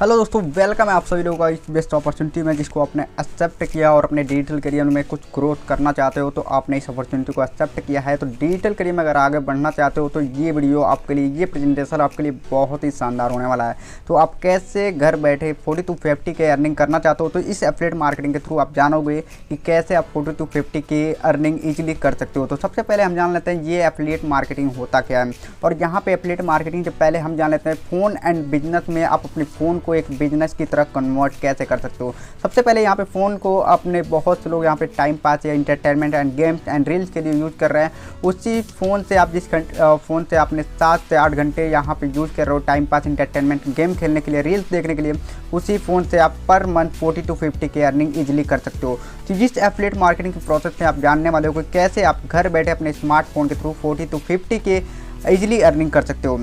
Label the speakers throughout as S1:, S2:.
S1: Hello दोस्तों, welcome है आप सभी लोगों का इस बेस्ट अपॉर्चुनिटी में जिसको आपने एक्सेप्ट किया और अपने डिजिटल करियर में कुछ ग्रोथ करना चाहते हो तो आपने इस अपॉर्चुनिटी को एक्सेप्ट किया है। तो डिजिटल करियर में अगर आगे बढ़ना चाहते हो तो ये वीडियो आपके लिए, ये प्रेजेंटेशन आपके लिए बहुत ही शानदार होने वाला है। तो आप कैसे घर बैठे 40 to 50 के अर्निंग करना चाहते हो तो इस एफिलिएट मार्केटिंग के थ्रू आप जानोगे कि कैसे आप 40 to 50 के अर्निंग ईजिली कर सकते हो। तो सबसे पहले हम जान लेते हैं ये एफिलिएट मार्केटिंग होता क्या है। और यहाँ पे एफिलिएट मार्केटिंग से पहले हम जान लेते हैं फ़ोन एंड बिजनेस में आप अपने फ़ोन को एक बिजनेस की तरह कन्वर्ट कैसे कर सकते हो। सबसे पहले यहाँ पे फ़ोन को अपने बहुत से लोग यहाँ पे टाइम पास या entertainment and games and reels के लिए यूज़ कर रहे हैं। उसी फ़ोन से आप जिस फ़ोन से आपने 7 से 8 घंटे यहाँ पे यूज़ कर रहे हो टाइम पास, इंटरटेनमेंट, गेम खेलने के लिए, रील्स देखने के लिए, उसी फ़ोन से आप पर मंथ 40 to 50 के अर्निंग ईजिली कर सकते हो। तो जिस एफिलिएट मार्केटिंग के प्रोसेस में आप जानने वाले हो कि कैसे आप घर बैठे अपने स्मार्टफोन के थ्रू 40 to 50 के ईजिली अर्निंग कर सकते हो।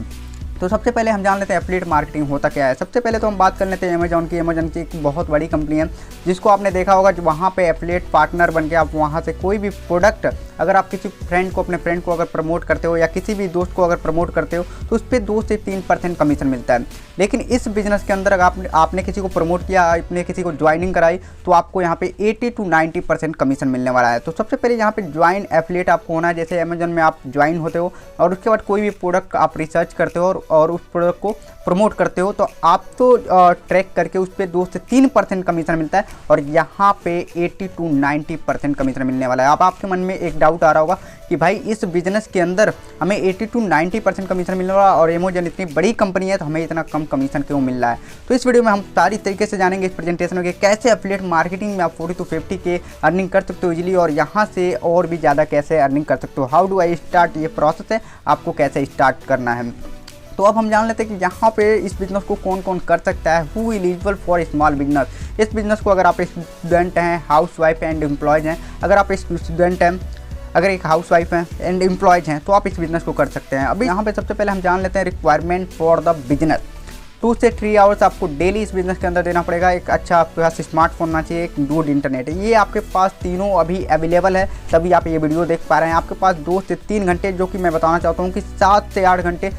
S1: तो सबसे पहले हम जान लेते हैं एफिलिएट मार्केटिंग होता क्या है। सबसे पहले तो हम बात कर लेते हैं अमेजॉन की। अमेजॉन की एक बहुत बड़ी कंपनी है जिसको आपने देखा होगा जो वहाँ पे एफिलिएट पार्टनर बन के आप वहाँ से कोई भी प्रोडक्ट अगर आप किसी फ्रेंड को, अपने फ्रेंड को अगर प्रमोट करते हो या किसी भी दोस्त को अगर प्रमोट करते हो तो उस पर 2 से 3% कमीशन मिलता है। लेकिन इस बिज़नेस के अंदर अगर आपने किसी को प्रमोट किया, आपने किसी को ज्वाइनिंग कराई तो आपको यहाँ पे 80 to 90% कमीशन मिलने वाला है। तो सबसे पहले यहाँ पे ज्वाइन एफिलिएट आपको होना है। जैसे अमेजॉन में आप ज्वाइन होते हो और उसके बाद कोई भी प्रोडक्ट आप रिसर्च करते हो और उस प्रोडक्ट को प्रमोट करते हो तो आप तो ट्रैक करके उस पर 2 से 3% कमीशन मिलता है और यहाँ पे 80 to 90% कमीशन मिलने वाला है। अब आपके मन में एक डाउट आ रहा होगा कि भाई इस बिजनेस के अंदर हमें 80 to 90% कमीशन मिल रहा है और अमेजॉन इतनी बड़ी कंपनी है तो हमें इतना कम कमीशन क्यों मिल रहा है। तो इस वीडियो में हम सारी तरीके से जानेंगे इस प्रेजेंटेशन में कि कैसे एफिलिएट मार्केटिंग में आप 40 to 50 के अर्निंग कर सकते हो इजीली और यहाँ से और भी ज़्यादा कैसे अर्निंग कर सकते हो। हाउ डू आई स्टार्ट, ये प्रोसेस है, आपको कैसे स्टार्ट करना है। तो अब हम जान लेते हैं कि यहाँ पे इस बिज़नेस को कौन कौन कर सकता है। Who eligible for small business. इस बिज़नेस को अगर आप स्टूडेंट हैं, हाउस वाइफ एंड एम्प्लॉयज़ हैं, अगर आप स्टूडेंट हैं, अगर एक हाउस वाइफ हैं एंड एम्प्लॉयज़ हैं तो आप इस बिज़नेस को कर सकते हैं। अभी यहाँ पे सबसे पहले हम जान लेते हैं रिक्वायरमेंट फॉर द बिजनेस। 2 से 3 आवर्स आपको डेली इस बिज़नेस के अंदर देना पड़ेगा। एक अच्छा आपके पास स्मार्टफोन होना चाहिए, एक गुड इंटरनेट। ये आपके पास तीनों अभी अवेलेबल है तभी आप ये वीडियो देख पा रहे हैं। आपके पास 2 से 3 घंटे, जो कि मैं बताना चाहता हूँ कि 7 से 8 घंटे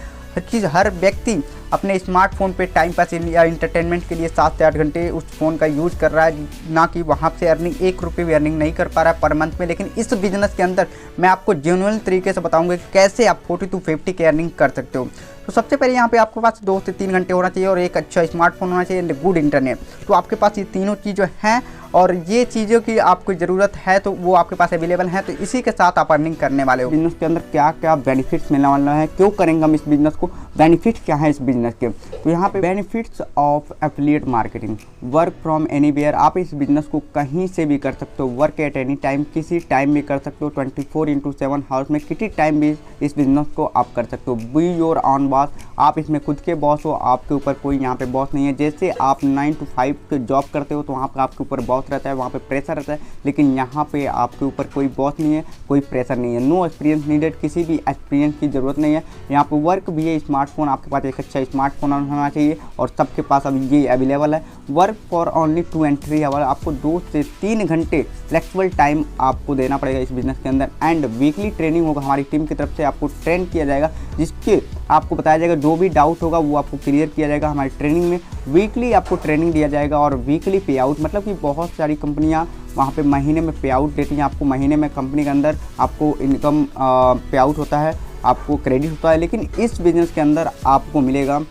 S1: हर व्यक्ति अपने स्मार्टफोन पे टाइम पास या इंटरटेनमेंट के लिए 7 से 8 घंटे उस फ़ोन का यूज़ कर रहा है, ना कि वहाँ से अर्निंग 1 रुपये भी अर्निंग नहीं कर पा रहा है पर मंथ में। लेकिन इस बिज़नेस के अंदर मैं आपको जेन्युइन तरीके से बताऊंगा कि कैसे आप 40 to 50 के अर्निंग कर सकते हो। तो सबसे पहले यहाँ पे आपके पास 2 से 3 घंटे होना चाहिए और एक अच्छा स्मार्टफोन होना चाहिए एंड गुड इंटरनेट। तो आपके पास ये तीनों चीज़ें हैं और ये चीज़ों की आपको ज़रूरत है तो वो आपके पास अवेलेबल है। तो इसी के साथ आप अर्निंग करने वाले हो। बिजनेस के अंदर क्या क्या बेनिफिट्स मिलने वाला है, क्यों करेंगे हम इस बिज़नेस को, बेनिफिट्स क्या है इस बिज़नेस के। तो यहाँ पे benefits of affiliate marketing. Work from anywhere. आप इस बिज़नेस को कहीं से भी कर सकते हो। वर्क एट एनी टाइम, किसी टाइम भी कर सकते हो। 24/7 हाउस में किसी टाइम भी इस बिज़नेस को आप कर सकते हो। Be your on boss. आप इसमें खुद के बॉस हो, आपके ऊपर कोई यहाँ पे बॉस नहीं है। जैसे आप 9 to 5 के जॉब करते हो तो वहाँ पर आपके ऊपर बॉस रहता है, वहाँ पे प्रेशर रहता है, लेकिन यहाँ पे आपके ऊपर कोई बॉस नहीं है, कोई प्रेशर नहीं है। नो एक्सपीरियंस नीडेड, किसी भी एक्सपीरियंस की ज़रूरत नहीं है। यहाँ पे वर्क भी है, स्मार्टफोन, आपके पास एक अच्छा स्मार्टफोन होना चाहिए और सबके पास अभी ये अवेलेबल है। Work for only 2 and 3 hour. आपको 2 से 3 घंटे फ्लेक्सिबल टाइम आपको देना पड़ेगा इस बिज़नेस के अंदर। एंड वीकली ट्रेनिंग होगा, हमारी टीम की तरफ से आपको ट्रेन किया जाएगा जिसके आपको बताया जाएगा जो भी डाउट होगा वो आपको क्लियर किया जाएगा हमारी ट्रेनिंग में। वीकली आपको ट्रेनिंग दिया जाएगा और वीकली पे आउट, मतलब कि बहुत सारी कंपनियां वहाँ पे महीने में पे आउट देती हैं आपको। महीने में कंपनी के अंदर आपको इनकम पे आउट होता है, आपको क्रेडिट होता है, लेकिन इस बिज़नेस के अंदर आपको मिलेगा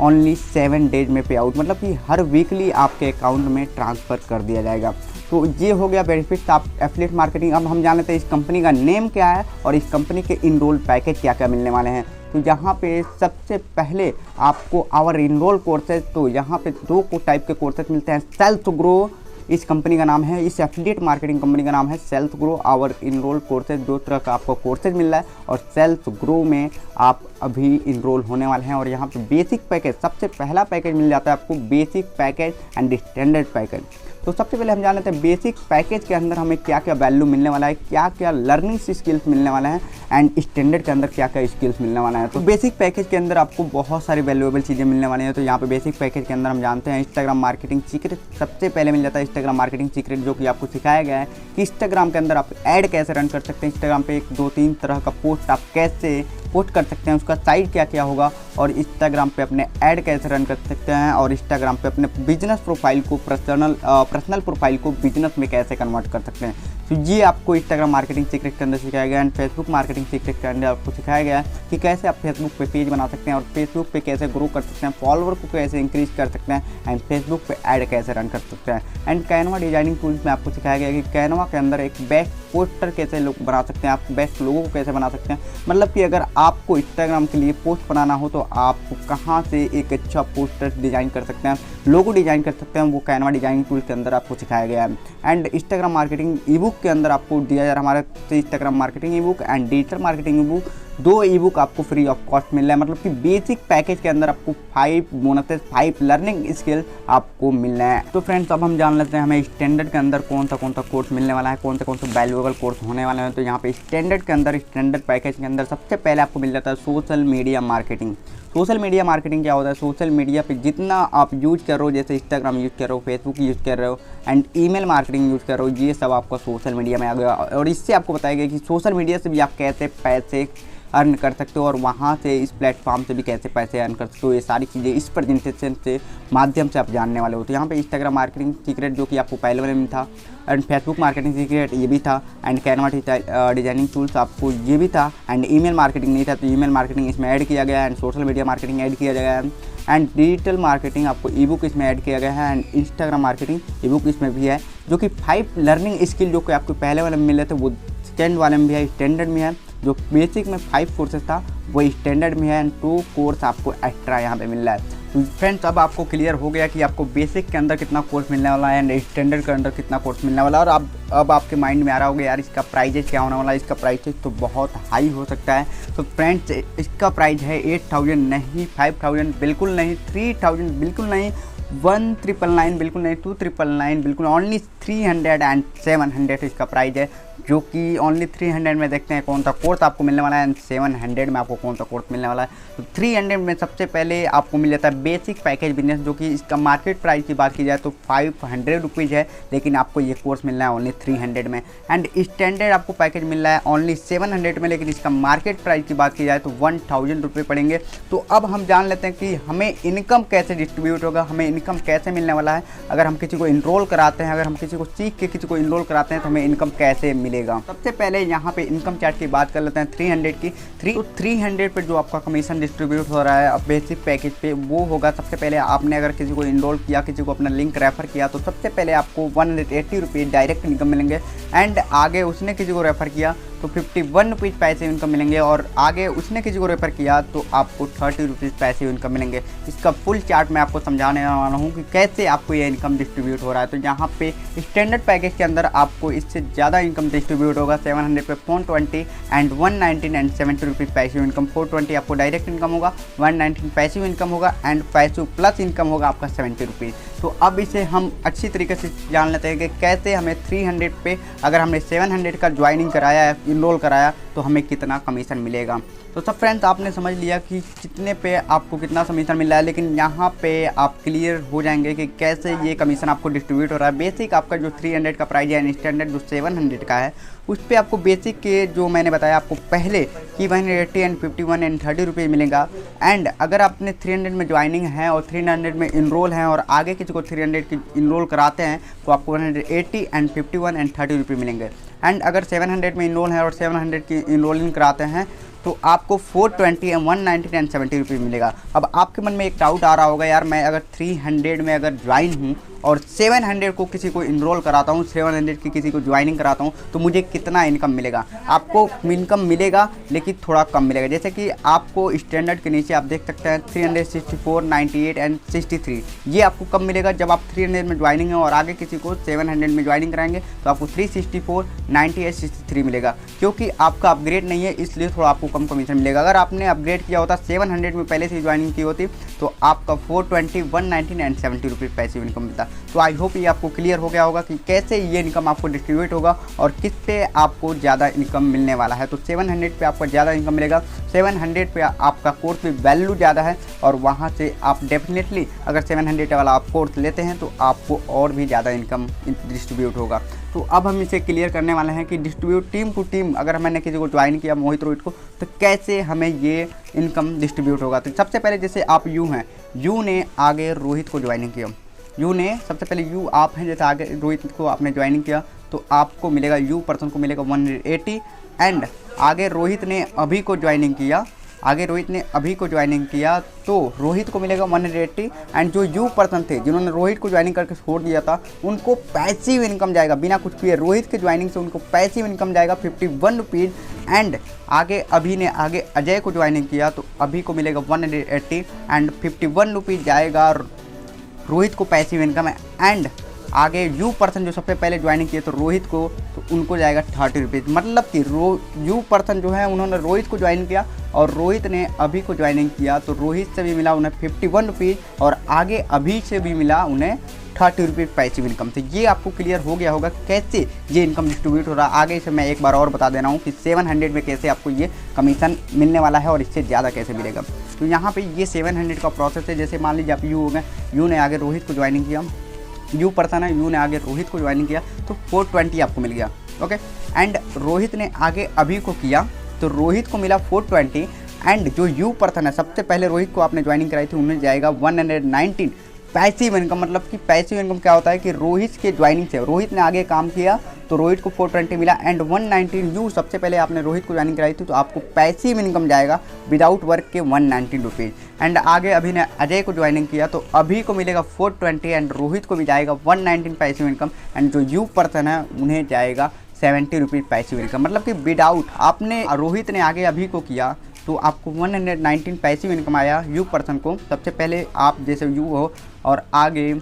S1: ओनली 7 डेज में पे आउट, मतलब कि हर वीकली आपके अकाउंट में ट्रांसफ़र कर दिया जाएगा। तो ये हो गया बेनिफिट्स आप एफिलिएट मार्केटिंग। अब हम जान लेते हैं इस कंपनी का नेम क्या है और इस कंपनी के इनरोल पैकेज क्या क्या मिलने वाले हैं। तो यहाँ पे सबसे पहले आपको आवर इनरोल कोर्सेज, तो यहाँ पे 2 टाइप के कोर्सेज मिलते हैं। सेल्फ ग्रो इस कंपनी का नाम है, इस एफिलिएट मार्केटिंग कंपनी का नाम है Self Grow. Our enrol courses, 2 तरह का आपको कोर्सेज मिल रहा है और सेल्फ ग्रो में आप अभी इनरोल होने वाले हैं। और यहाँ पे बेसिक पैकेज, सबसे पहला पैकेज मिल जाता है आपको basic package and standard package. तो सबसे पहले हम जान लेते हैं बेसिक पैकेज के अंदर हमें क्या क्या वैल्यू मिलने वाला है, क्या क्या लर्निंग स्किल्स मिलने वाला है एंड स्टैंडर्ड के अंदर क्या क्या स्किल्स मिलने वाला है। तो बेसिक पैकेज के अंदर आपको बहुत सारी वैल्यूएबल चीज़ें मिलने वाली हैं। तो यहाँ पे बेसिक पैकेज के अंदर हम जानते हैं इंस्टाग्राम मार्केटिंग सीक्रेट सबसे पहले मिल जाता है। इंस्टाग्राम मार्केटिंग सीक्रेट जो कि आपको सिखाया गया है कि इंस्टाग्राम के अंदर आप ऐड कैसे रन कर सकते हैं, इंस्टाग्राम पे 1 2 3 तरह का पोस्ट आप कैसे पोस्ट कर सकते हैं, उसका साइट क्या क्या होगा, और इंस्टाग्राम पे अपने ऐड कैसे रन कर सकते हैं, और इंस्टाग्राम पे अपने बिजनेस प्रोफाइल को पर्सनल प्रोफाइल को बिजनेस में कैसे कन्वर्ट कर सकते हैं। तो ये आपको इंस्टाग्राम मार्केटिंग सीक्रेट के अंदर सिखाया गया एंड फेसबुक मार्केटिंग सीक्रेट के अंदर आपको सिखाया गया है कि कैसे आप फेसबुक पे पेज बना सकते हैं और फेसबुक पे कैसे ग्रो कर सकते हैं, फॉलोवर को कैसे इंक्रीज कर सकते हैं एंड फेसबुक पे ऐड कैसे रन कर सकते हैं। एंड कैनवा डिजाइनिंग टूल्स में आपको सिखाया गया है कि कैनवा के अंदर एक बेस्ट पोस्टर कैसे लोग बना सकते हैं, आप बेस्ट लोगों को कैसे बना सकते हैं। मतलब कि अगर आपको इंस्टाग्राम के लिए पोस्ट बनाना हो तो आप कहाँ से एक अच्छा पोस्टर डिज़ाइन कर सकते हैं, लोगो डिज़ाइन कर सकते हैं, वो कैनवा डिजाइनिंग टूल के अंदर आपको सिखाया गया है। And Instagram marketing E book के अंदर आपको दिया जा रहा है हमारे Instagram marketing E book and digital marketing E book, 2 E book आपको फ्री ऑफ कॉस्ट मिल रहा है। मतलब कि बेसिक पैकेज के अंदर आपको 5 बोनसेस, 5 लर्निंग स्किल आपको मिल रहे हैं। तो फ्रेंड्स अब हम जान लेते हैं हमें स्टैंडर्ड के अंदर कौन सा कोर्स मिलने वाला है, कौन से वैल्यूएबल कोर्स होने वाले हैं। तो यहाँ पे स्टैंडर्ड के अंदर, स्टैंडर्ड पैकेज के अंदर सबसे पहले आपको मिल जाता है social media marketing. Social media marketing क्या होता है? सोशल मीडिया पे जितना आप यूज कर रहे हो, जैसे इंस्टाग्राम यूज कर रहे हो, फेसबुक यूज कर रहे हो एंड ईमेल मार्केटिंग यूज कर रहे हो, ये सब आपका सोशल मीडिया में आ गया। और इससे आपको बताया गया कि सोशल मीडिया से भी आप कैसे पैसे अर्न कर सकते हो और वहाँ से इस प्लेटफॉर्म से भी कैसे पैसे अर्न कर सकते हो। ये सारी चीज़ें इस प्रेजेंटेशन से माध्यम से आप जानने वाले हो। तो यहाँ पे इंस्टाग्राम मार्केटिंग सीक्रेट जो कि आपको पहले वाले में था, एंड फेसबुक मार्केटिंग सीक्रेट ये भी था, एंड कैनवा डिजाइनिंग टूल्स आपको ये भी था, एंड ईमेल मार्केटिंग नहीं था तो ईमेल मार्केटिंग इसमें ऐड किया गया है, and social media marketing add किया गया है, एंड डिजिटल मार्केटिंग आपको ई बुक इसमें ऐड किया गया है, and Instagram marketing E book इसमें भी है, जो कि 5 लर्निंग स्किल जो कि आपको पहले वाले में मिले थे वो सेकेंड वाले में भी है, स्टैंडर्ड में है। जो बेसिक में 5 कोर्सेज था वो स्टैंडर्ड में है, एंड 2 कोर्स आपको एक्स्ट्रा यहाँ पे मिल रहा है। तो फ्रेंड्स अब आपको क्लियर हो गया कि आपको बेसिक के अंदर कितना कोर्स मिलने वाला है एंड स्टैंडर्ड के अंदर कितना कोर्स मिलने वाला है। और अब आपके माइंड में आ रहा होगा यार इसका प्राइजेज क्या होने वाला है, इसका प्राइजेज तो बहुत हाई हो सकता है। तो फ्रेंड्स इसका प्राइस है 8000 नहीं, 5000 बिल्कुल नहीं, 3000 बिल्कुल नहीं, 1999 बिल्कुल नहीं, 2999 बिल्कुल, ओनली 300 एंड 700 इसका प्राइस है। जो कि ओनली 300 में देखते हैं कौन सा कोर्स आपको मिलने वाला है एंड 700 में आपको कौन सा कोर्स मिलने वाला है। तो 300 में सबसे पहले आपको मिल जाता है बेसिक पैकेज बिजनेस, जो कि इसका मार्केट प्राइस की बात की जाए तो 500 रुपीज़ है, लेकिन आपको ये कोर्स मिल रहा है ओनली 300 में। एंड स्टैंडर्ड आपको पैकेज मिल रहा है ओनली 700 में, लेकिन इसका मार्केट प्राइस की बात की जाए तो 1000 रुपये पड़ेंगे। तो अब हम जान लेते हैं कि हमें इनकम कैसे डिस्ट्रीब्यूट होगा, हमें इनकम कैसे मिलने वाला है। अगर हम किसी को इनरोल कराते हैं, अगर हम किसी को सीख के किसी को इनरोल कराते हैं तो हमें इनकम कैसे मिलेगा। सबसे पहले यहाँ पे इनकम चार्ट की बात कर लेते हैं 300 की। 300 पे जो आपका कमीशन डिस्ट्रीब्यूट हो रहा है अब बेसिक पैकेज पे वो होगा। सबसे पहले आपने अगर किसी को इनरोल किया, किसी को अपना लिंक रेफर किया तो सबसे पहले आपको 180 रुपये डायरेक्ट इनकम मिलेंगे, एंड आगे उसने किसी को रेफ़र किया तो 51 रुपीज़ पैसे इनकम मिलेंगे, और आगे उसने किसी को रेफर किया तो आपको 30 रुपीज़ पैसे इनकम मिलेंगे। इसका फुल चार्ट मैं आपको समझाने वाला हूँ कि कैसे आपको ये इनकम डिस्ट्रीब्यूट हो रहा है। तो यहाँ पे स्टैंडर्ड पैकेज के अंदर आपको इससे ज़्यादा इनकम डिस्ट्रीब्यूट होगा। 700 पे 420 and 119 and 70 rupees passive income. 420 आपको डायरेक्ट इनकम होगा, 119 पैसिव इनकम होगा, एंड पैसिव प्लस इनकम होगा आपका 70 रुपीज़। तो अब इसे हम अच्छी तरीके से जान लेते हैं कि कैसे हमें 300 पे अगर हमने 700 का ज्वाइनिंग कराया है, इनरोल कराया, तो हमें कितना कमीशन मिलेगा। तो सब फ्रेंड्स आपने समझ लिया कि कितने पे आपको कितना कमीशन मिल रहा है, लेकिन यहाँ पे आप क्लियर हो जाएंगे कि कैसे ये कमीशन आपको डिस्ट्रीब्यूट हो रहा है। बेसिक आपका जो 300 का प्राइस है, स्टैंडर्ड जो 700 का है, उस पर आपको बेसिक के जो मैंने बताया आपको पहले कि 180 एंड 51 एंड 30 रुपये मिलेगा। एंड अगर आपने 300 में ज्वाइनिंग है और 300 में इनरोल हैं और आगे किसी को 300 की इनरोल कराते हैं तो आपको 180 एंड 51 एंड 30 रुपये मिलेंगे। एंड अगर 700 में इनरोल है और 700 की इनरोलिंग कराते हैं तो आपको 420 एंड 119 एंड 70 रुपये मिलेगा। अब आपके मन में एक डाउट आ रहा होगा, यार मैं अगर 300 में अगर ज्वाइन हूँ और 700 को किसी को इनरोल कराता हूँ, 700 की किसी को ज्वाइनिंग कराता हूँ, तो मुझे कितना इनकम मिलेगा? आपको इनकम मिलेगा लेकिन थोड़ा कम मिलेगा। जैसे कि आपको स्टैंडर्ड के नीचे आप देख सकते हैं 364, 98 एंड 63, ये आपको कम मिलेगा जब आप 300 में ज्वाइनिंग है और आगे किसी को 700 में ज्वाइनिंग कराएंगे तो आपको 364, 98, 63 मिलेगा। क्योंकि आपका अपग्रेड नहीं है इसलिए थोड़ा आपको कम कमीशन मिलेगा। अगर आपने अपग्रेड किया होता 700 में पहले से ज्वाइनिंग की होती तो आपका 420, 119 एंड 70 रुपीज़ पैसे इनकम मिलता। तो आई होप ये आपको क्लियर हो गया होगा कि कैसे ये इनकम आपको डिस्ट्रीब्यूट होगा और किस पे आपको ज़्यादा इनकम मिलने वाला है। तो 700 पे आपको ज़्यादा इनकम मिलेगा, 700 पे आपका कोर्स भी वैल्यू ज़्यादा है और वहाँ से आप डेफिनेटली अगर 700 वाला आप कोर्स लेते हैं तो आपको और भी ज़्यादा इनकम डिस्ट्रीब्यूट होगा। तो अब हम इसे क्लियर करने वाले हैं कि डिस्ट्रीब्यूट टीम टू टीम अगर मैंने किसी को ज्वाइन किया मोहित रोहित को तो कैसे हमें ये इनकम डिस्ट्रीब्यूट होगा। तो सबसे पहले जैसे आप यू हैं, यू ने आगे रोहित को ज्वाइनिंग किया, यू ने सबसे पहले यू आप हैं जैसे आगे रोहित को आपने ज्वाइनिंग किया तो आपको मिलेगा यू पर्सन को मिलेगा 180 एंड आगे रोहित ने अभी को ज्वाइनिंग किया, आगे रोहित ने अभी को ज्वाइनिंग किया तो रोहित को मिलेगा 180 एंड जो यू पर्सन थे जिन्होंने रोहित को ज्वाइनिंग करके छोड़ दिया था उनको पैसिव इनकम जाएगा बिना कुछ किए, रोहित के ज्वाइनिंग से उनको पैसिव इनकम जाएगा 51 रुपीज़ एंड आगे अभी ने आगे अजय को ज्वाइनिंग किया तो अभी को मिलेगा 180 एंड 51 रुपीज़ जाएगा रोहित को पैसिव इनकम है एंड आगे यू पर्सन जो सबसे पहले ज्वाइनिंग किए तो रोहित को तो उनको जाएगा 30 रुपीज़। मतलब कि यू पर्सन जो है उन्होंने रोहित को ज्वाइन किया और रोहित ने अभी को ज्वाइनिंग किया तो रोहित से भी मिला उन्हें 51 रुपीज़ और आगे अभी से भी मिला उन्हें 30 रुपीज़ पैसिव इनकम। तो ये आपको क्लियर हो गया होगा कैसे ये इनकम डिस्ट्रीब्यूट हो रहा है। आगे से मैं एक बार और बता दे रहा हूँ कि 700 में कैसे आपको ये कमीशन मिलने वाला है और इससे ज़्यादा कैसे मिलेगा। तो यहाँ पे ये 700 का प्रोसेस है। जैसे मान लीजिए आप यू हो गए, यू ने आगे रोहित को ज्वाइनिंग किया, यू पर्सन है, यू ने आगे रोहित को ज्वाइनिंग किया तो 420 आपको मिल गया। ओके एंड रोहित ने आगे अभी को किया तो रोहित को मिला 420 एंड जो यू पर्सन है सबसे पहले रोहित को आपने ज्वाइनिंग कराई थी उन्हें जाएगा 119 पैसिव इनकम। मतलब कि पैसिव इनकम क्या होता है कि रोहित के ज्वाइनिंग से रोहित ने आगे काम किया तो रोहित को 420 मिला एंड 119 यू सबसे पहले आपने रोहित को ज्वाइनिंग कराई थी तो आपको पैसिव इनकम जाएगा विदाउट वर्क के 119 रुपीज़ एंड आगे अभी ने अजय को ज्वाइनिंग किया तो अभी को मिलेगा 420 एंड रोहित को भी जाएगा 119 पैसिव इनकम एंड जो यू पर्सन है उन्हें जाएगा 70 रुपीज़ पैसिव इनकम। मतलब कि विदाउट आपने रोहित ने आगे अभी को किया तो आपको 119 पैसिव इनकम आया यू पर्सन को। सबसे पहले आप जैसे यू हो और आगे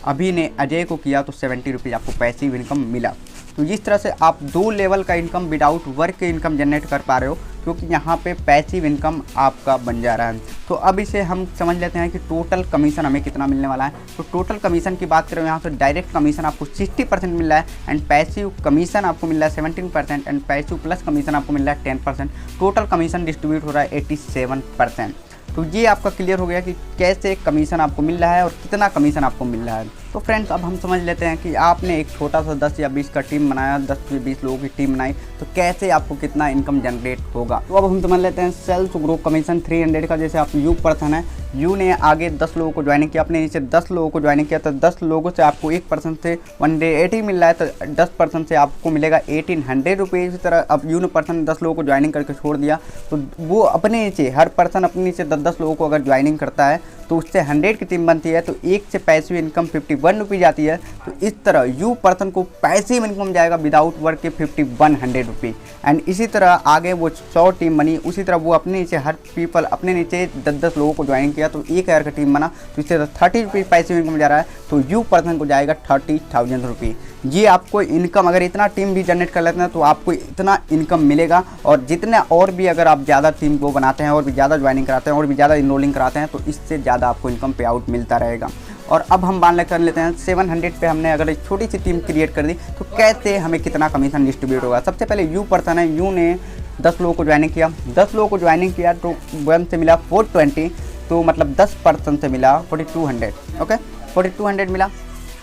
S1: अभी ने अजय को किया तो 70 रुपीज़ आपको पैसिव इनकम मिला। तो इस तरह से आप 2 लेवल का इनकम विदाउट वर्क के इनकम जनरेट कर पा रहे हो क्योंकि यहाँ पे पैसिव इनकम आपका बन जा रहा है। तो अब इसे हम समझ लेते हैं कि टोटल कमीशन हमें कितना मिलने वाला है। तो टोटल कमीशन की बात करें यहाँ से डायरेक्ट कमीशन आपको 60% मिल रहा है एंड पैसिव कमीशन आपको मिल रहा है 17% एंड पैसिव प्लस कमीशन आपको मिल रहा है 10%। टोटल कमीशन डिस्ट्रीब्यूट हो रहा है 87%। तो ये आपका क्लियर हो गया कि कैसे कमीशन आपको मिल रहा है और कितना कमीशन आपको मिल रहा है। तो फ्रेंड्स अब हम समझ लेते हैं कि आपने एक छोटा सा 10 या 20 का टीम बनाया, 10 से 20 लोगों की टीम बनाई तो कैसे आपको कितना इनकम जनरेट होगा। तो अब हम समझ लेते हैं सेल्स ग्रुप कमीशन 300 का। जैसे आप यू पर्सन है, यू ने आगे 10 लोगों को ज्वाइनिंग किया, अपने नीचे 10 लोगों को ज्वाइनिंग किया तो 10 लोगों से आपको 1% से 180 मिल रहा है तो 10% से आपको मिलेगा 1800 रुपीज़। इसी तरह अब यू ने पर्सन 10 लोगों को ज्वाइनिंग करके छोड़ दिया तो वो अपने नीचे हर पर्सन अपने नीचे 10 लोगों को अगर ज्वाइनिंग करता है तो उससे 100 की टीम बनती है तो एक से पैसिव इनकम 51 रुपीज़ आती है। तो इस तरह यू पर्सन को पैसिव इनकम जाएगा विदाउट वर्क के 5100 रुपीज़ एंड इसी तरह आगे वो 100 टीम बनी, उसी तरह वो अपने नीचे हर पीपल अपने नीचे 10 लोगों को ज्वाइन किया तो 1000 का टीम बना तो इससे 30 रुपीज़ पैसिव इनकम जा रहा है तो यू पर्सन को जाएगा 30,000 रुपीज़। ये आपको इनकम अगर इतना टीम भी जनरेट कर लेते हैं तो आपको इतना इनकम मिलेगा और जितने और भी अगर आप ज़्यादा टीम को बनाते हैं और भी ज़्यादा ज्वाइनिंग कराते हैं और भी ज़्यादा इनरोलिंग कराते हैं तो इससे ज़्यादा आपको इनकम पे आउट मिलता रहेगा। और अब हम मान कर लेते हैं 700 पे हमने अगर एक छोटी सी टीम क्रिएट कर दी तो कैसे हमें कितना कमीशन डिस्ट्रीब्यूट होगा। सबसे पहले यू पर्सन है, यू ने 10 लोगों को ज्वाइनिंग किया, 10 लोगों को ज्वाइनिंग किया तो 1 से मिला 420 तो मतलब 10% से मिला 4200। ओके 4200 मिला।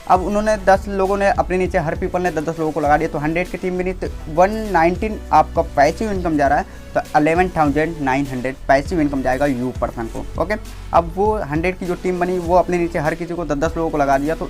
S1: अब उन्होंने 10 लोगों ने अपने नीचे हर पीपल ने 10 लोगों को लगा दिया तो 100 की टीम बनी तो 119 आपका पैसिव इनकम जा रहा है तो 11,900 पैसिव इनकम जाएगा यू पर्सन को। ओके अब वो 100 की जो टीम बनी वो अपने नीचे हर किसी को 10 लोगों को लगा दिया तो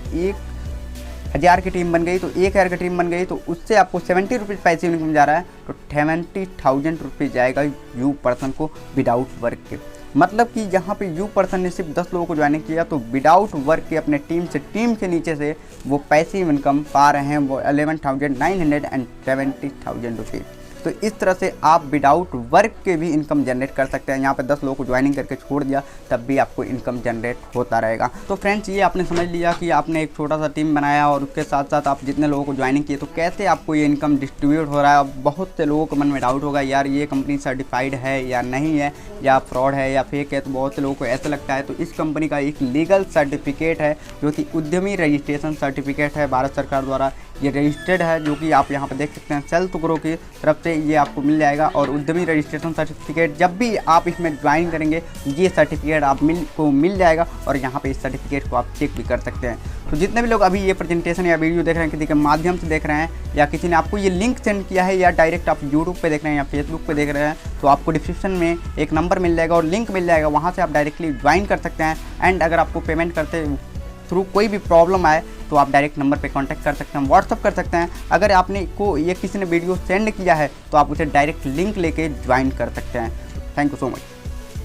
S1: 1000 की टीम बन गई तो 1000 की टीम बन गई तो उससे आपको 70 रुपीज़ पैसिव इनकम जा रहा है तो 70,000 रुपीज़ जाएगा यू पर्सन को विदाउट वर्क के। मतलब कि यहाँ पे यू पर्सन ने सिर्फ 10 लोगों को ज्वाइनिंग किया तो विदाउट वर्क के अपने टीम के नीचे से वो पैसिव इनकम पा रहे हैं वो 11,900 एंड 70,000 रुपीज़। तो इस तरह से आप विदाउट वर्क के भी इनकम जनरेट कर सकते हैं। यहाँ पे 10 लोगों को ज्वाइनिंग करके छोड़ दिया तब भी आपको इनकम जनरेट होता रहेगा। तो फ्रेंड्स ये आपने समझ लिया कि आपने एक छोटा सा टीम बनाया और उसके साथ साथ आप जितने लोगों को ज्वाइनिंग किए तो कैसे आपको ये इनकम डिस्ट्रीब्यूट हो रहा है। अब बहुत से लोगों के मन में डाउट होगा यार ये कंपनी सर्टिफाइड है या नहीं है, या फ्रॉड है या फेक है। तो बहुत से लोगों को ऐसा लगता है तो इस कंपनी का एक लीगल सर्टिफिकेट है जो कि उद्यमी रजिस्ट्रेशन सर्टिफिकेट है, भारत सरकार द्वारा ये रजिस्टर्ड है, जो कि आप यहाँ पर देख सकते हैं सेल्फ ग्रो की तरफ से ये आपको मिल जाएगा। और उद्यमी रजिस्ट्रेशन सर्टिफिकेट जब भी आप इसमें ज्वाइन करेंगे ये सर्टिफिकेट आप को मिल जाएगा और यहाँ पे इस सर्टिफिकेट को आप चेक भी कर सकते हैं। तो जितने भी लोग अभी ये प्रेजेंटेशन या वीडियो देख रहे हैं, किसी के माध्यम से देख रहे हैं या किसी ने आपको ये लिंक सेंड किया है या डायरेक्ट आप यूट्यूब पे देख रहे हैं या फेसबुक पे देख रहे हैं, तो आपको डिस्क्रिप्शन में एक नंबर मिल जाएगा और लिंक मिल जाएगा, वहाँ से आप डायरेक्टली ज्वाइन कर सकते हैं। एंड अगर आपको पेमेंट करते थ्रू कोई भी प्रॉब्लम आए तो आप डायरेक्ट नंबर पे कांटेक्ट कर सकते हैं, व्हाट्सअप कर सकते हैं। अगर आपने को ये किसी ने वीडियो सेंड किया है तो आप उसे डायरेक्ट लिंक लेके ज्वाइन कर सकते हैं। Thank you so much.